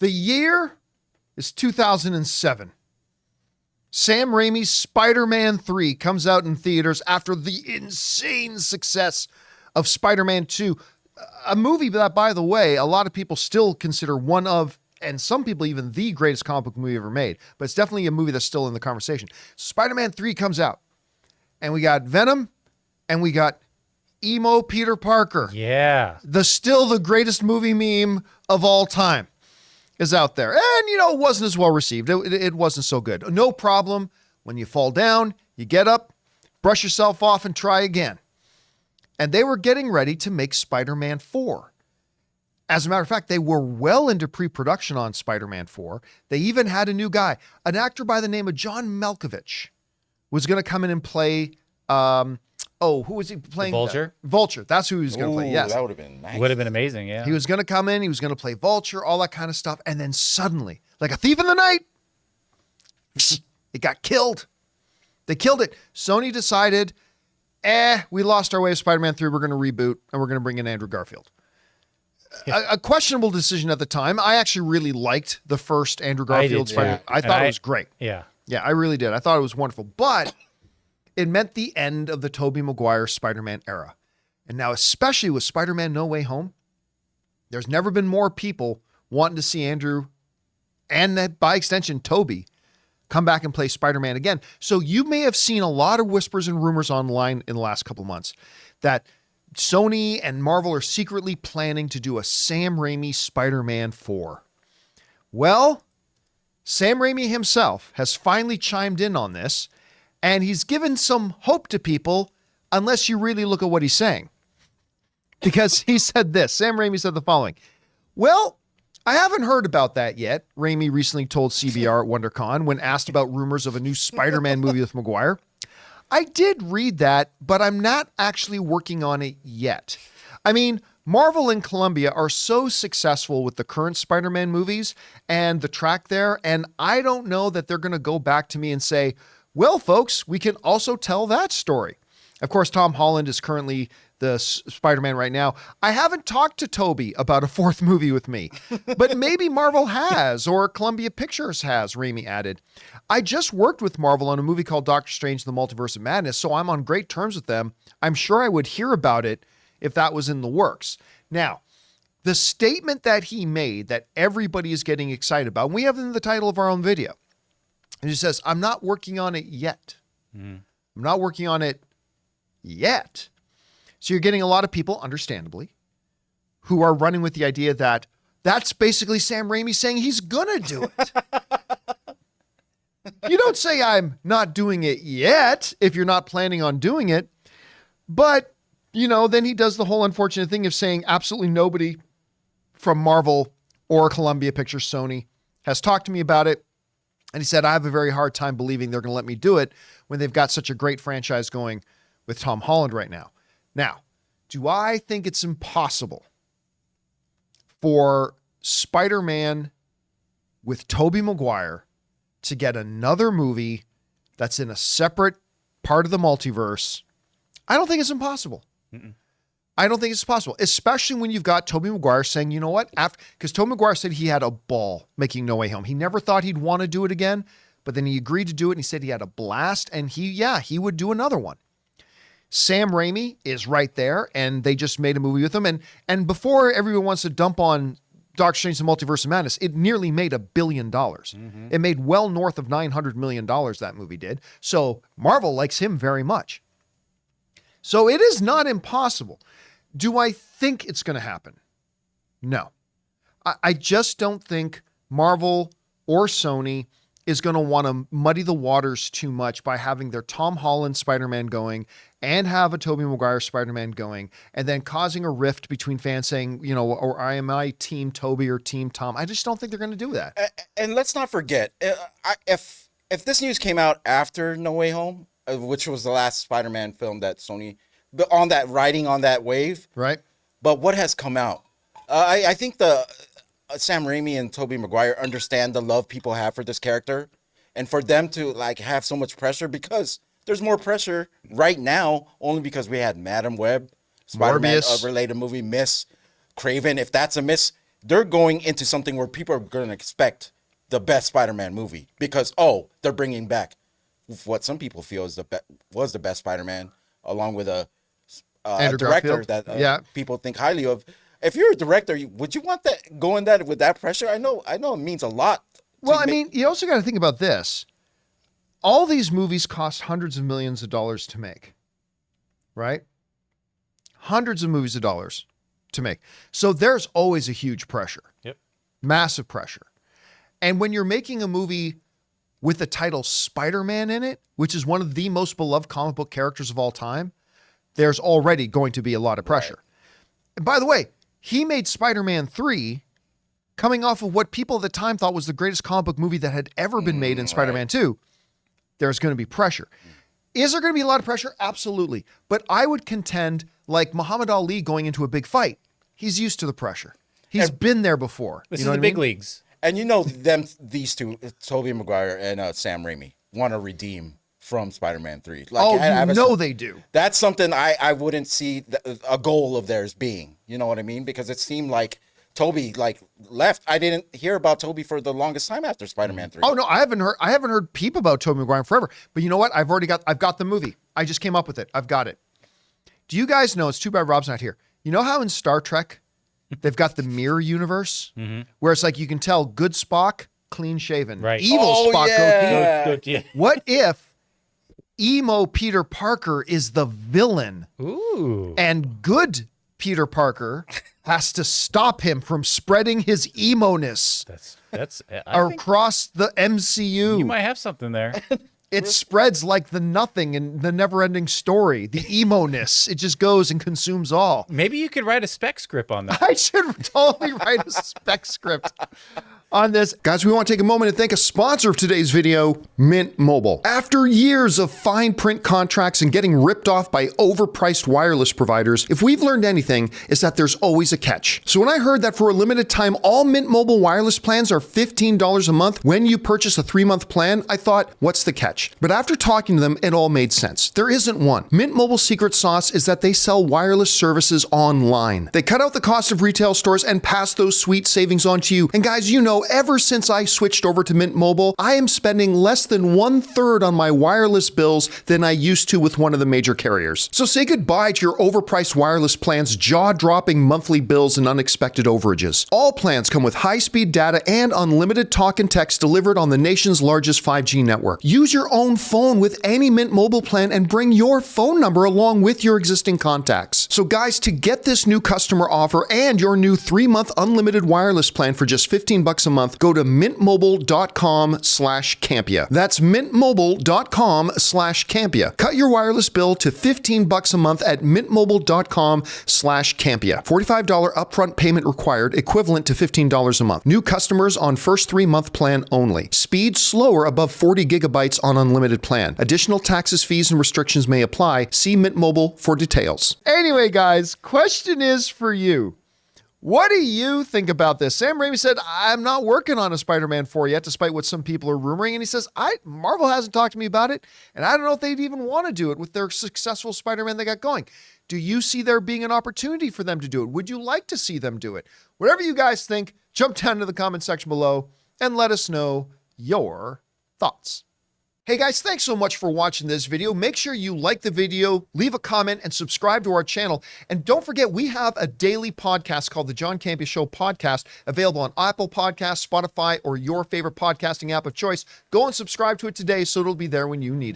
The year is 2007. Sam Raimi's Spider-Man 3 comes out in theaters after the insane success of Spider-Man 2, a movie that, by the way, a lot of people still consider one of, and some people even the greatest comic book movie ever made, but it's definitely a movie that's still in the conversation. Spider-Man 3 comes out, and we got Venom, and we got emo Peter Parker. Yeah. Still the greatest movie meme of all time is out there. And, it wasn't as well received. It wasn't so good. No problem. When you fall down, you get up, brush yourself off, and try again. And they were getting ready to make Spider-Man 4. As a matter of fact, they were well into pre-production on Spider-Man 4. They even had a new guy, an actor by the name of John Malkovich, was going to come in and play, who was he playing? Vulture? Vulture. That's who he was going to play, yes. That would have been nice. Would have been amazing, yeah. He was going to come in, he was going to play Vulture, all that kind of stuff. And then suddenly, like a thief in the night, it got killed. They killed it. Sony decided, we lost our way of Spider-Man 3. We're going to reboot, and we're going to bring in Andrew Garfield. A questionable decision at the time. I actually really liked the first Andrew Garfield Spider-Man. I thought it was great. Yeah. Yeah, I really did. I thought it was wonderful. But it meant the end of the Tobey Maguire Spider-Man era. And now, especially with Spider-Man No Way Home, there's never been more people wanting to see Andrew and that, by extension, Tobey come back and play Spider-Man again. So you may have seen a lot of whispers and rumors online in the last couple of months that Sony and Marvel are secretly planning to do a Sam Raimi Spider-Man 4. Well, Sam Raimi himself has finally chimed in on this, and he's given some hope to people unless you really look at what he's saying. Because he said this, Sam Raimi said the following, "Well, I haven't heard about that yet," Raimi recently told CBR at WonderCon when asked about rumors of a new Spider-Man movie with Maguire. "I did read that, but I'm not actually working on it yet. I mean, Marvel and Columbia are so successful with the current Spider-Man movies and the track there, and I don't know that they're going to go back to me and say, well, folks, we can also tell that story." Of course, Tom Holland is currently the Spider-Man right now. "I haven't talked to Tobey about a fourth movie with me, but maybe Marvel has, or Columbia Pictures has," Raimi added. "I just worked with Marvel on a movie called Doctor Strange and the Multiverse of Madness, so I'm on great terms with them. I'm sure I would hear about it if that was in the works." Now, the statement that he made that everybody is getting excited about, and we have it in the title of our own video, and he says, "I'm not working on it yet." I'm not working on it yet. So you're getting a lot of people, understandably, who are running with the idea that that's basically Sam Raimi saying he's going to do it. You don't say I'm not doing it yet if you're not planning on doing it. But, then he does the whole unfortunate thing of saying absolutely nobody from Marvel or Columbia Pictures, Sony, has talked to me about it. And he said, "I have a very hard time believing they're going to let me do it when they've got such a great franchise going with Tom Holland right now." Now, do I think it's impossible for Spider-Man with Tobey Maguire to get another movie that's in a separate part of the multiverse? I don't think it's impossible. I don't think it's possible, especially when you've got Tobey Maguire saying, you know what, because Tobey Maguire said he had a ball making No Way Home. He never thought he'd want to do it again, but then he agreed to do it, and he said he had a blast, and he would do another one. Sam Raimi is right there, and they just made a movie with him, and before everyone wants to dump on Doctor Strange and the Multiverse of Madness, it nearly made $1 billion. It made well north of $900 million, that movie did. So Marvel likes him very much. So it is not impossible. Do I think it's going to happen? No. I just don't think Marvel or Sony is going to want to muddy the waters too much by having their Tom Holland Spider-Man going and have a Tobey Maguire Spider-Man going, and then causing a rift between fans saying, or am I team Tobey or team Tom? I just don't think they're going to do that. And let's not forget, if this news came out after No Way Home, which was the last Spider-Man film that Sony, riding on that wave. Right. But what has come out? I think the Sam Raimi and Tobey Maguire understand the love people have for this character, and for them to have so much pressure, because there's more pressure right now only because we had Madam Web, Spider-Man related movie, Miss Craven. If that's a miss, they're going into something where people are going to expect the best Spider-Man movie because, they're bringing back what some people feel is was the best Spider-Man, along with a director Garfield. that people think highly of. If you're a director, would you want that going that with that pressure? I know it means a lot. Well, I mean, you also got to think about this. All these movies cost hundreds of millions of dollars to make, right? Hundreds of millions of dollars to make. So there's always a huge pressure. Yep. Massive pressure. And when you're making a movie with the title Spider-Man in it, which is one of the most beloved comic book characters of all time, there's already going to be a lot of pressure. Right. And by the way, he made Spider-Man 3 coming off of what people at the time thought was the greatest comic book movie that had ever been made in Spider-Man 2. There's going to be pressure. Is there going to be a lot of pressure? Absolutely. But I would contend, like Muhammad Ali going into a big fight, he's used to the pressure. He's been there before. This is the big leagues. And these two, Tobey Maguire and Sam Raimi, want to redeem from Spider-Man 3. Like, they do. That's something I wouldn't see a goal of theirs being. You know what I mean? Because it seemed like Tobey left. I didn't hear about Tobey for the longest time after Spider-Man 3. Oh no, I haven't heard peep about Tobey Maguire forever. But you know what? I've got the movie. I just came up with it. I've got it. Do you guys know, it's too bad Rob's not here. You know how in Star Trek they've got the mirror universe where it's like you can tell good Spock, clean shaven. Right. Evil Spock, Good, yeah. What if emo Peter Parker is the villain? Ooh. And good Peter Parker has to stop him from spreading his emo-ness across the MCU. You might have something there. It spreads like the nothing in the never-ending story. The emo-ness. It just goes and consumes all. Maybe you could write a spec script on that. I should totally write a spec script on this. Guys, we want to take a moment to thank a sponsor of today's video, Mint Mobile. After years of fine print contracts and getting ripped off by overpriced wireless providers, if we've learned anything, is that there's always a catch. So when I heard that for a limited time, all Mint Mobile wireless plans are $15 a month when you purchase a 3-month plan, I thought, what's the catch? But after talking to them, it all made sense. There isn't one. Mint Mobile's secret sauce is that they sell wireless services online. They cut out the cost of retail stores and pass those sweet savings on to you. And guys, you know, ever since I switched over to Mint Mobile, I am spending less than 1/3 on my wireless bills than I used to with one of the major carriers. So say goodbye to your overpriced wireless plans, jaw-dropping monthly bills, and unexpected overages. All plans come with high-speed data and unlimited talk and text delivered on the nation's largest 5G network. Use your own phone with any Mint Mobile plan and bring your phone number along with your existing contacts. So guys, to get this new customer offer and your new 3-month unlimited wireless plan for just $15 a month, go to mintmobile.com/Campea. That's mintmobile.com/Campea. Cut your wireless bill to $15 a month at mintmobile.com/Campea. $45 upfront payment required, equivalent to $15 a month. New customers on first 3-month plan only. Speed slower above 40 gigabytes on unlimited plan. Additional taxes, fees, and restrictions may apply. See Mint Mobile for details. Anyway, guys, question is for you. What do you think about this? Sam Raimi said, I'm not working on a Spider-Man 4 yet, despite what some people are rumoring. And he says, Marvel hasn't talked to me about it, and I don't know if they'd even want to do it with their successful Spider-Man they got going. Do you see there being an opportunity for them to do it? Would you like to see them do it? Whatever you guys think, jump down to the comment section below and let us know your thoughts. Hey guys, thanks so much for watching this video. Make sure you like the video, leave a comment, and subscribe to our channel. And don't forget, we have a daily podcast called the John Campea Show podcast, available on Apple Podcasts, Spotify, or your favorite podcasting app of choice. Go and subscribe to it today so it'll be there when you need it.